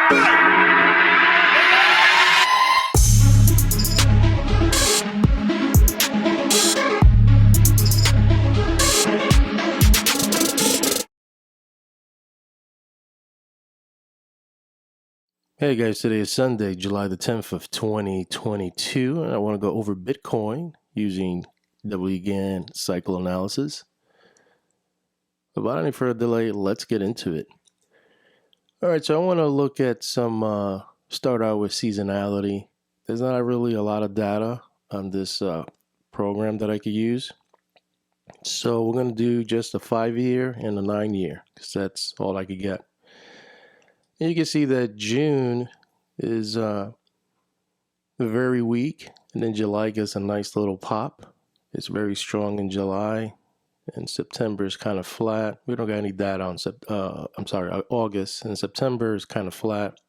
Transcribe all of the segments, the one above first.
Hey guys, today is Sunday, July the 10th of 2022, and I want to go over Bitcoin using Gann cycle analysis. Without any further delay, let's get into it. All right, so I want to look at start out with seasonality. There's not really a lot of data on this program that I could use. So we're going to do just a 5-year and a 9-year, because that's all I could get. And you can see that June is very weak, and then July gets a nice little pop. It's very strong in July, and September is kind of flat. We don't got any data on August, and September is kind of flat.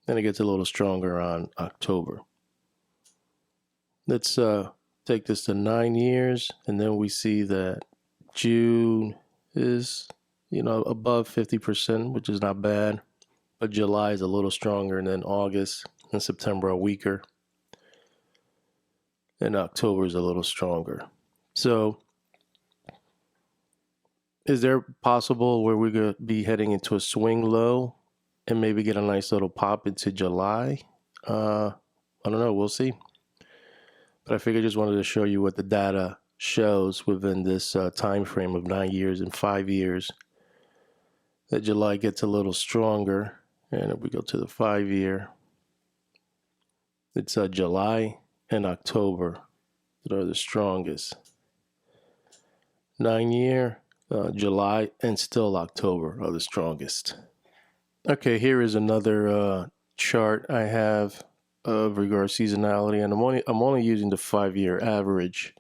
Then it gets a little stronger on October. Let's take this to 9 years, and then we see that June is above 50%, which is not bad, but July is a little stronger, and then August and September are weaker, and October is a little stronger. So is there possible where we're going to be heading into a swing low and maybe get a nice little pop into July? I don't know, we'll see. But I figured I just wanted to show you what the data shows within this time frame of 9 years and 5 years. That July gets a little stronger, and if we go to the 5-year, it's July and October that are the strongest. 9-year, July and still October are the strongest. Okay, here is another chart I have of regards seasonality, and I'm only using the 5-year average.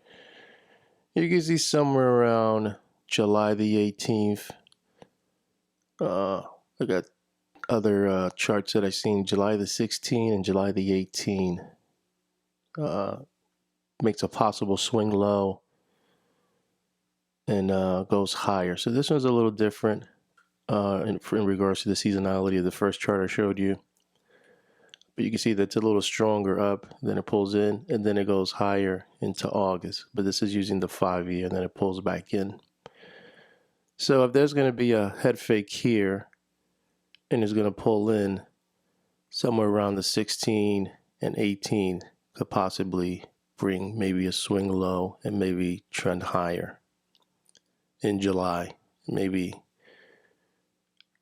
You can see somewhere around July the 18th. I got other charts that I've seen. July the 16th and July the 18th makes a possible swing low and goes higher. So this one's a little different in regards to the seasonality of the first chart I showed you. But you can see that's a little stronger up, then it pulls in, and then it goes higher into August. But this is using the 5-year, and then it pulls back in. So if there's going to be a head fake here, and it's going to pull in somewhere around the 16 and 18, could possibly bring maybe a swing low and maybe trend higher in July, maybe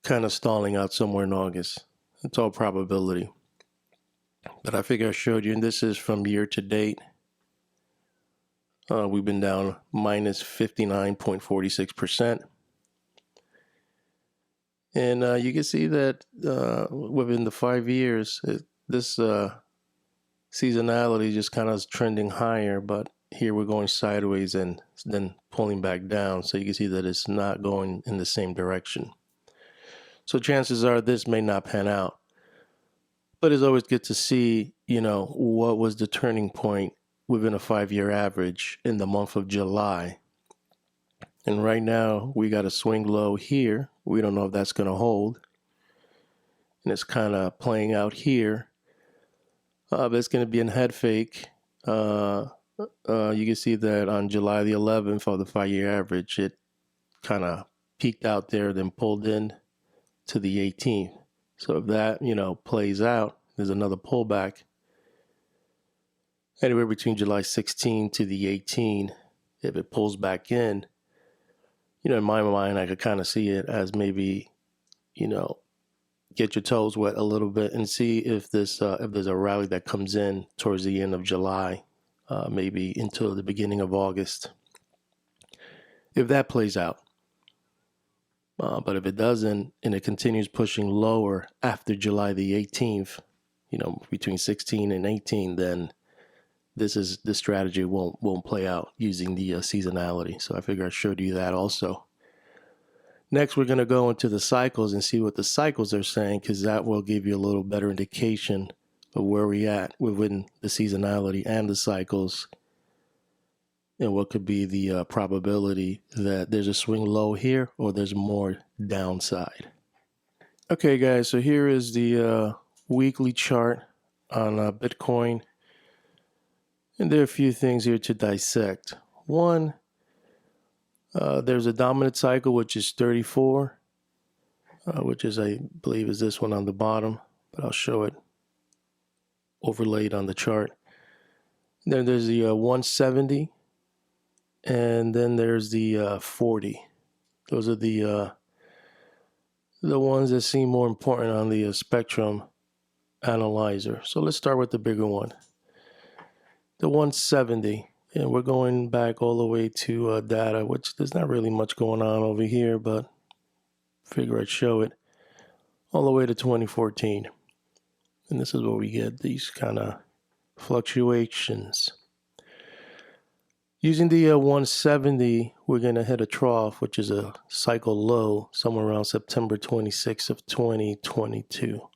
kind of stalling out somewhere in August. It's all probability. But I figure I showed you, and this is from year to date. We've been down minus 59.46%. And you can see that within the 5 years, this seasonality just kind of is trending higher, but here we're going sideways and then pulling back down. So you can see that it's not going in the same direction. So chances are this may not pan out. But it's always good to see, what was the turning point within a 5-year average in the month of July. And right now, we got a swing low here. We don't know if that's going to hold. And it's kind of playing out here. But it's going to be a head fake. You can see that on July the 11th for the 5-year average, it kind of peaked out there, then pulled in to the 18th. So if that, plays out, there's another pullback. Anywhere between July 16 to the 18, if it pulls back in, in my mind, I could kind of see it as maybe, get your toes wet a little bit and see if there's a rally that comes in towards the end of July, maybe until the beginning of August. If that plays out. But if it doesn't, and it continues pushing lower after July the 18th, between 16 and 18, then this strategy won't play out using the seasonality. So I figure I showed you that also. Next, we're going to go into the cycles and see what the cycles are saying, because that will give you a little better indication of where we're at within the seasonality and the cycles, and what could be the probability that there's a swing low here or there's more downside. Okay, guys, so here is the weekly chart on Bitcoin. And there are a few things here to dissect. One, there's a dominant cycle, which is 34, which is, I believe, is this one on the bottom, but I'll show it overlaid on the chart. Then there's the 170, and then there's the 40. Those are the ones that seem more important on the spectrum analyzer. So let's start with the bigger one, the 170. And we're going back all the way to data, which there's not really much going on over here, but figure I'd show it all the way to 2014. And this is where we get these kind of fluctuations. Using the 170, we're going to hit a trough, which is a cycle low, somewhere around September 26th of 2022.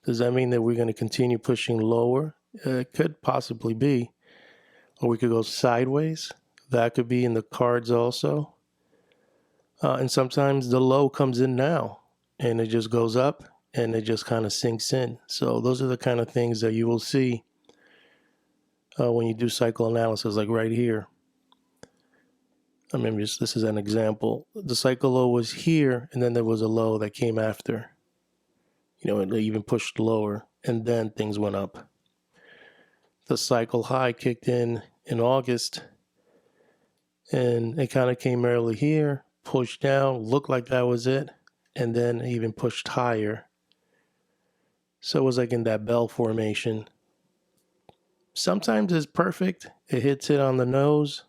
Does that mean that we're going to continue pushing lower? It could possibly be. Or we could go sideways. That could be in the cards also. And sometimes the low comes in now, and it just goes up, and it just kind of sinks in. So those are the kind of things that you will see when you do cycle analysis, like right here. I mean, this is an example. The cycle low was here, and then there was a low that came after. You know, it even pushed lower, and then things went up. The cycle high kicked in August, and it kind of came early here, pushed down, looked like that was it, and then even pushed higher. So it was like in that bell formation. Sometimes it's perfect, it hits it on the nose,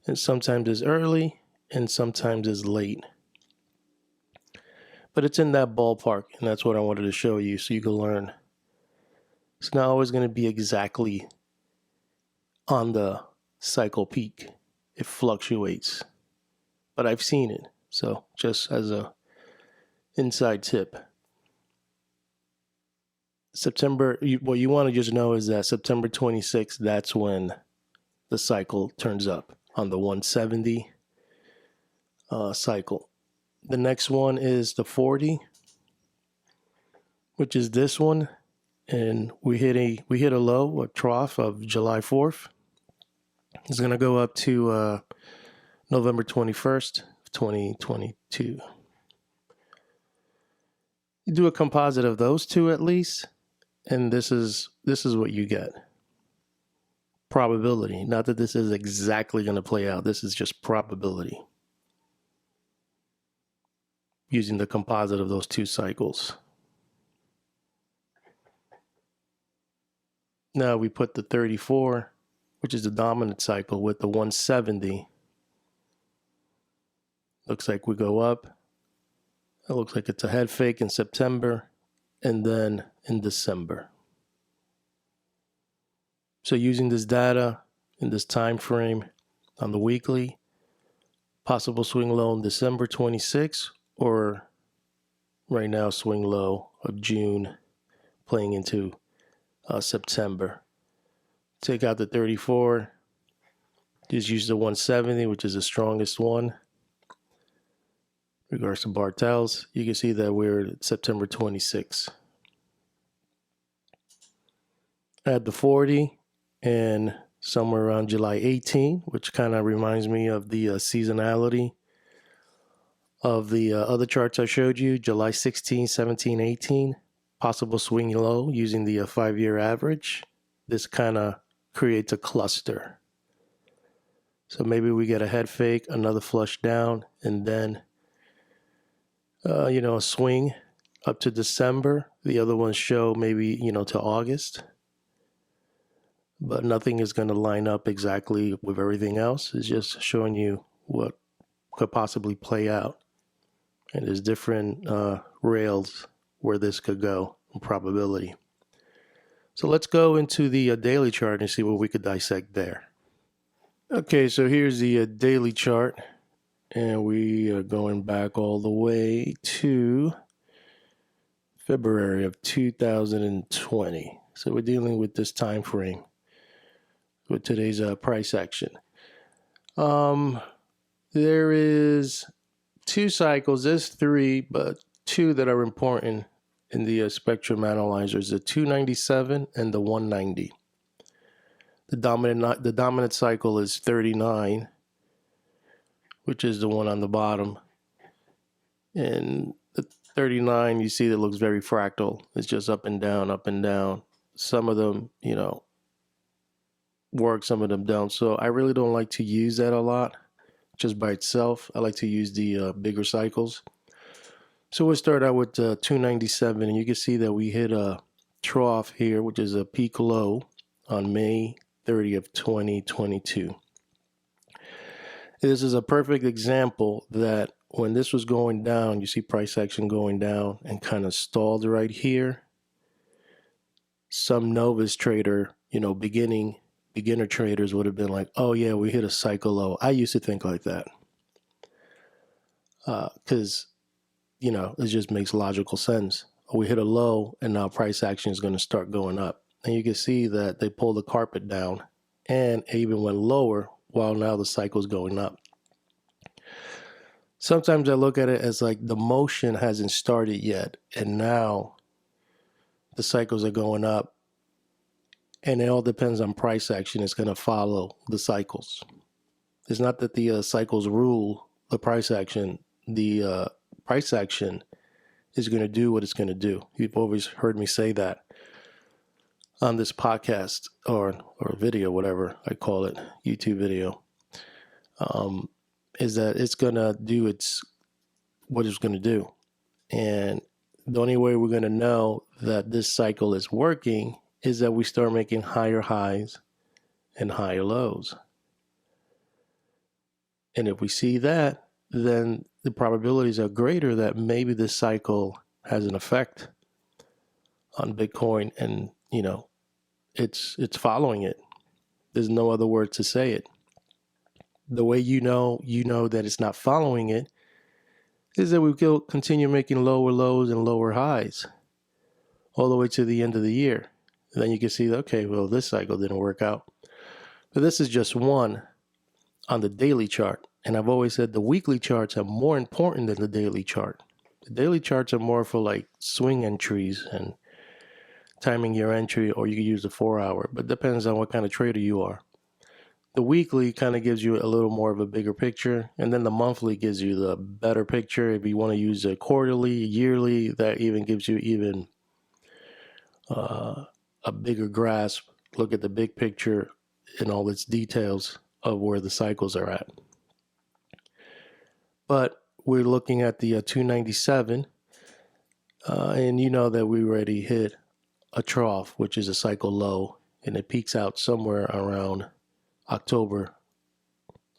and sometimes it's early, and sometimes it's late. But it's in that ballpark, and that's what I wanted to show you so you can learn. It's not always going to be exactly on the cycle peak. It fluctuates. But I've seen it, so just as a inside tip. What you want to just know is that September 26th, that's when the cycle turns up on the 170 cycle. The next one is the 40, which is this one, and we hit a low, a trough of July 4th. It's going to go up to November 21st, 2022. You do a composite of those two at least, and this is what you get. Probability. Not that this is exactly going to play out. This is just probability. Using the composite of those two cycles. Now we put the 34, which is the dominant cycle, with the 170. Looks like we go up. It looks like it's a head fake in September and then in December. So using this data in this time frame on the weekly, possible swing low in December 26, or right now swing low of June playing into September. Take out the 34, just use the 170, which is the strongest one. In regards to Bartels, you can see that we're at September 26. Add the 40 and somewhere around July 18, which kind of reminds me of the seasonality of the other charts I showed you, July 16, 17, 18, possible swing low using the 5-year average. This kind of creates a cluster. So maybe we get a head fake, another flush down, and then a swing up to December. The other ones show maybe, to August. But nothing is going to line up exactly with everything else. It's just showing you what could possibly play out. And there's different rails where this could go in probability. So let's go into the daily chart and see what we could dissect there. Okay, so here's the daily chart. And we are going back all the way to February of 2020. So we're dealing with this time frame with today's price action. There is 2 cycles. There's 3, but two that are important in the spectrum analyzers: the 297 and the 190. The dominant cycle is 39, which is the one on the bottom. And the 39, you see that looks very fractal. It's just up and down, up and down. Some of them, work, some of them don't. So I really don't like to use that a lot just by itself. I like to use the bigger cycles. So we'll start out with 297, and you can see that we hit a trough here, which is a peak low on May 30th, 2022. This is a perfect example that when this was going down, you see price action going down and kind of stalled right here. Some novice trader, beginner traders would have been like, oh yeah, we hit a cycle low. I used to think like that because, it just makes logical sense. We hit a low and now price action is going to start going up. And you can see that they pulled the carpet down and it even went lower while now the cycle is going up. Sometimes I look at it as like the motion hasn't started yet, and now the cycles are going up, and it all depends on price action. It's going to follow the cycles. It's not that the cycles rule the price action. The price action is going to do what it's going to do. You've always heard me say that on this podcast or video, whatever I call it, YouTube video. Is that it's going to do what it's going to do. And the only way we're going to know that this cycle is working is that we start making higher highs and higher lows. And if we see that, then the probabilities are greater that maybe this cycle has an effect on Bitcoin, and, it's following it. There's no other word to say it. The way you know that it's not following it is that we will continue making lower lows and lower highs all the way to the end of the year. And then you can see, okay, well, this cycle didn't work out. But this is just one on the daily chart. And I've always said the weekly charts are more important than the daily chart. The daily charts are more for like swing entries and timing your entry, or you can use the 4-hour, but it depends on what kind of trader you are. The weekly kind of gives you a little more of a bigger picture, and then the monthly gives you the better picture. If you want to use a quarterly, yearly, that even gives you a bigger grasp. Look at the big picture and all its details of where the cycles are at. But we're looking at the 297, and you know that we already hit a trough, which is a cycle low, and it peaks out somewhere around October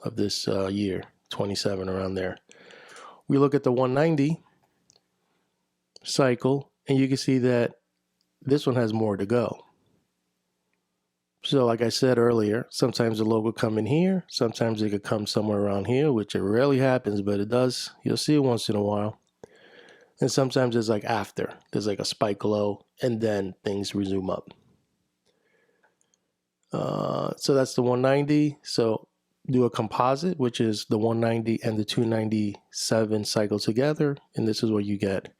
of this year, 27, around there. We look at the 190 cycle, and you can see that this one has more to go. So like I said earlier, sometimes the low will come in here, sometimes it could come somewhere around here, which it rarely happens, but it does. You'll see it once in a while. And sometimes it's like after, there's like a spike low, and then things resume up. So that's the 190. So do a composite, which is the 190 and the 297 cycle together, and this is what you get.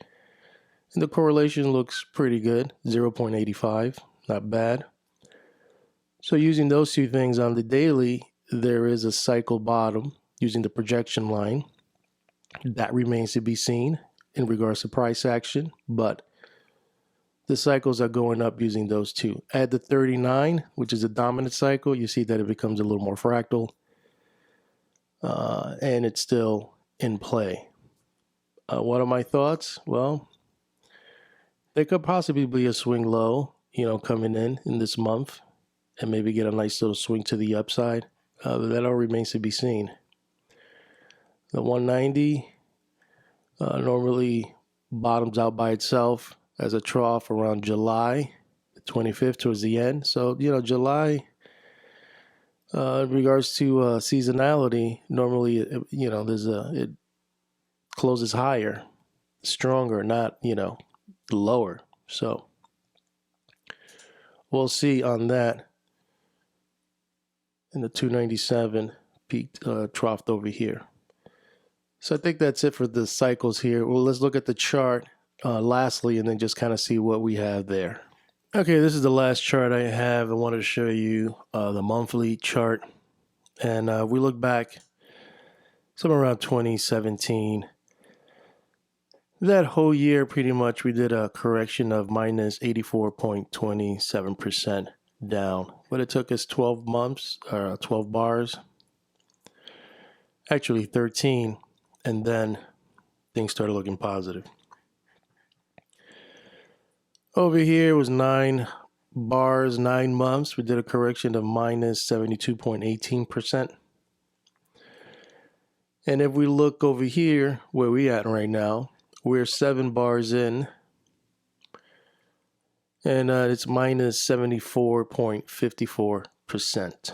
And the correlation looks pretty good, 0.85, not bad. So using those two things on the daily, there is a cycle bottom using the projection line. That remains to be seen in regards to price action, but the cycles are going up using those two. Add the 39, which is a dominant cycle, you see that it becomes a little more fractal, and it's still in play. What are my thoughts? Well, there could possibly be a swing low, coming in this month, and maybe get a nice little swing to the upside. That all remains to be seen. The 190 normally bottoms out by itself as a trough around July 25th towards the end. So, July, in regards to seasonality, normally, it closes higher, stronger, not, lower. So we'll see on that. And the 297 peaked, troughed over here. So I think that's it for the cycles here. Well, let's look at the chart lastly and then just kind of see what we have there. Okay, this is the last chart I have. I wanted to show you the monthly chart. And we look back somewhere around 2017. That whole year, pretty much, we did a correction of minus 84.27% down. But it took us 12 months, or 12 bars, actually 13, and then things started looking positive. Over here was 9 bars, 9 months. We did a correction of minus 72.18%. And if we look over here, where we at right now, we're 7 bars in, and it's minus 74.54%.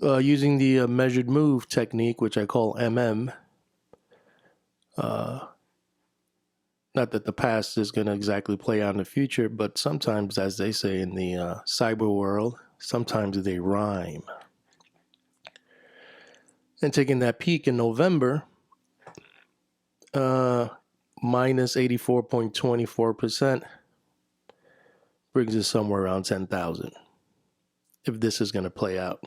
Using the measured move technique, which I call MM, not that the past is going to exactly play out in the future, but sometimes, as they say in the cyber world, sometimes they rhyme. And taking that peak in November, minus 84.24% brings us somewhere around 10,000 if this is going to play out.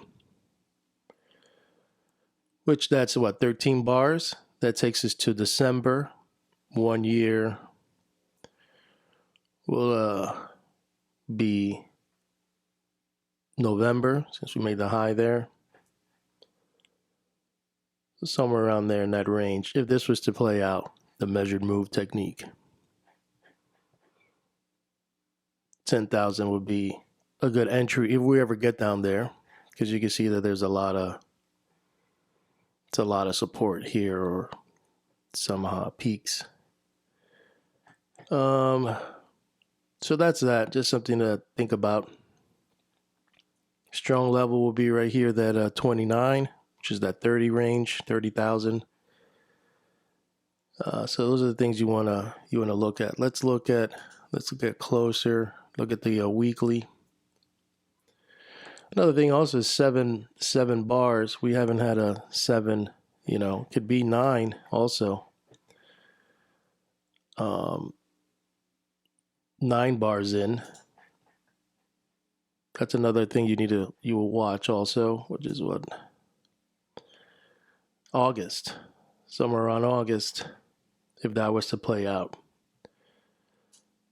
Which that's what, 13 bars? That takes us to December. 1 year will be November, since we made the high there. Somewhere around there in that range, if this was to play out the measured move technique. 10,000 would be a good entry if we ever get down there, because you can see that there's a lot of support here, or some peaks. So that's that. Just something to think about. Strong level will be right here, that 29, which is that 30 range, 30,000. So those are the things you wanna look at. Let's look at closer. Look at the weekly. Another thing also is seven bars. We haven't had a 7. Could be 9 also. 9 bars in. That's another thing you will watch also, which is what, August, somewhere around August, if that was to play out.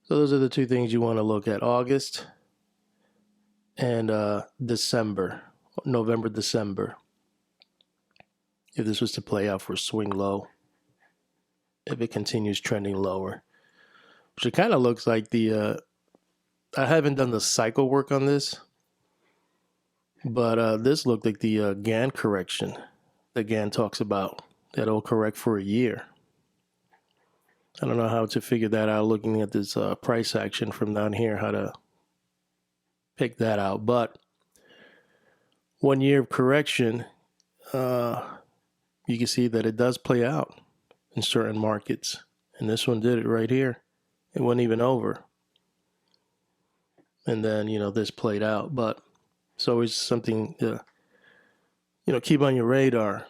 So those are the two things you want to look at: August and December, November, December. If this was to play out for swing low, if it continues trending lower, which it kind of looks like I haven't done the cycle work on this, but this looked like the Gann correction that Gann talks about, that will correct for a year. I don't know how to figure that out looking at this price action from down here, how to pick that out. But 1 year of correction, you can see that it does play out in certain markets. And this one did it right here. It wasn't even over. And then, this played out. But it's always something to, keep on your radar.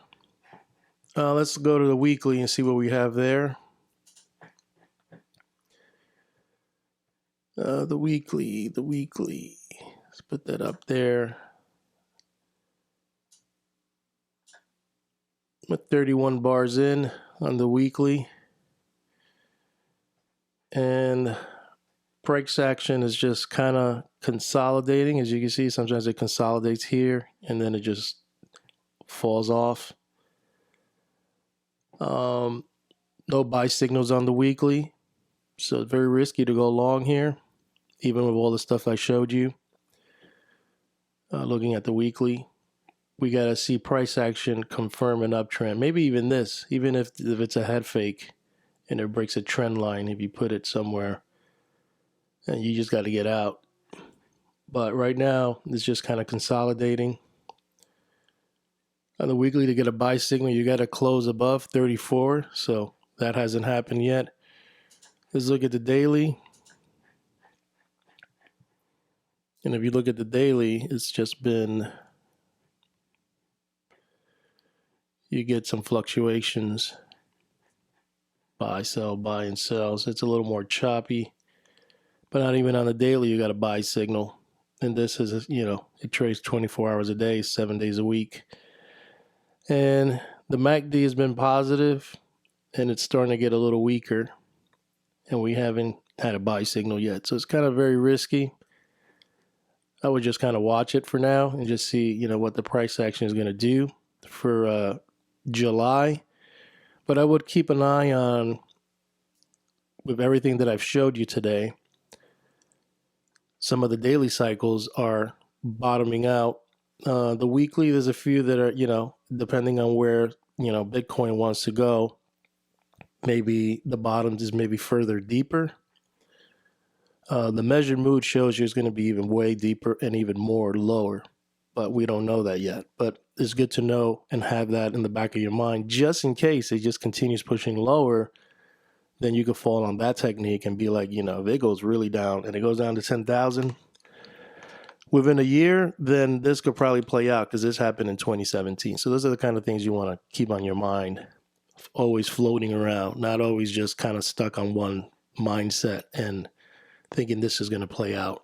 Let's go to the weekly and see what we have there. The weekly. Let's put that up there. I'm at 31 bars in on the weekly. And price action is just kind of consolidating. As you can see, sometimes it consolidates here and then it just falls off. No buy signals on the weekly, so it's very risky to go long here, even with all the stuff I showed you. Looking at the weekly, we got to see price action confirm an uptrend. Maybe even this, even if it's a head fake and it breaks a trend line, if you put it somewhere, and you just got to get out. But right now, it's just kind of consolidating. On the weekly, to get a buy signal, you got to close above 34. So that hasn't happened yet. Let's look at the daily. And if you look at the daily, it's just been, you get some fluctuations. Buy, sell, buy, and sell. So it's a little more choppy. But not even on the daily, you got a buy signal. And this is, it trades 24 hours a day, 7 days a week. And the MACD has been positive, and it's starting to get a little weaker. And we haven't had a buy signal yet. So it's kind of very risky. I would just kind of watch it for now and just see, what the price action is going to do for July. But I would keep an eye on, with everything that I've showed you today, some of the daily cycles are bottoming out. The weekly, there's a few that are, depending on where, Bitcoin wants to go, maybe the bottom is maybe further deeper. The measured mood shows you it's going to be even way deeper and even more lower, but we don't know that yet. But it's good to know and have that in the back of your mind, just in case it just continues pushing lower. Then you could fall on that technique and be like, if it goes really down and it goes down to 10,000 within a year, then this could probably play out because this happened in 2017. So those are the kind of things you want to keep on your mind, always floating around, not always just kind of stuck on one mindset and thinking this is going to play out.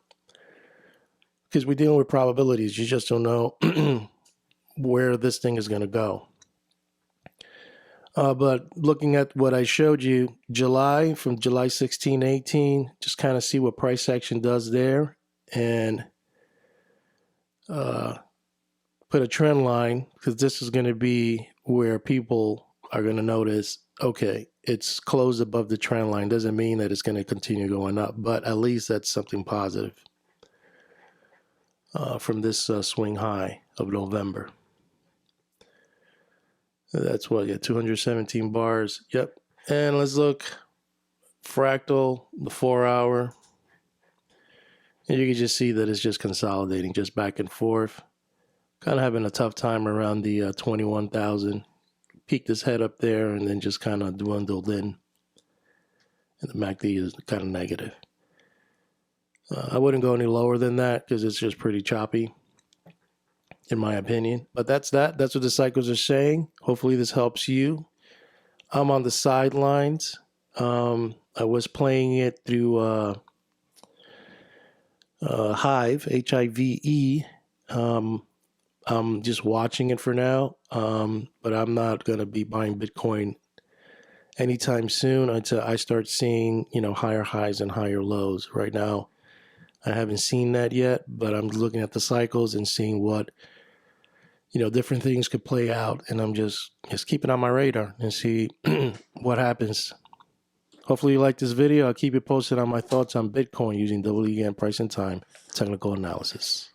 Because we're dealing with probabilities. You just don't know where this thing is going to go. But looking at what I showed you, July, from July 16, 18, just kind of see what price action does there and put a trend line, because this is going to be where people are going to notice, okay, it's closed above the trend line. Doesn't mean that it's going to continue going up, but at least that's something positive from this swing high of November. That's what, 217 bars. Yep. And let's look fractal, the 4 hour. And you can just see that it's just consolidating, just back and forth. Kind of having a tough time around the 21,000. Peaked his head up there and then just kind of dwindled in. And the MACD is kind of negative. I wouldn't go any lower than that because it's just pretty choppy, in my opinion. But that's that. That's what the cycles are saying. Hopefully this helps you. I'm on the sidelines. I was playing it through Hive, Hive. I'm just watching it for now, but I'm not going to be buying Bitcoin anytime soon until I start seeing, higher highs and higher lows. Right now, I haven't seen that yet, but I'm looking at the cycles and seeing what, different things could play out, and I'm just keeping on my radar and see what happens. Hopefully you like this video. I'll keep you posted on my thoughts on Bitcoin using Gann price and time technical analysis.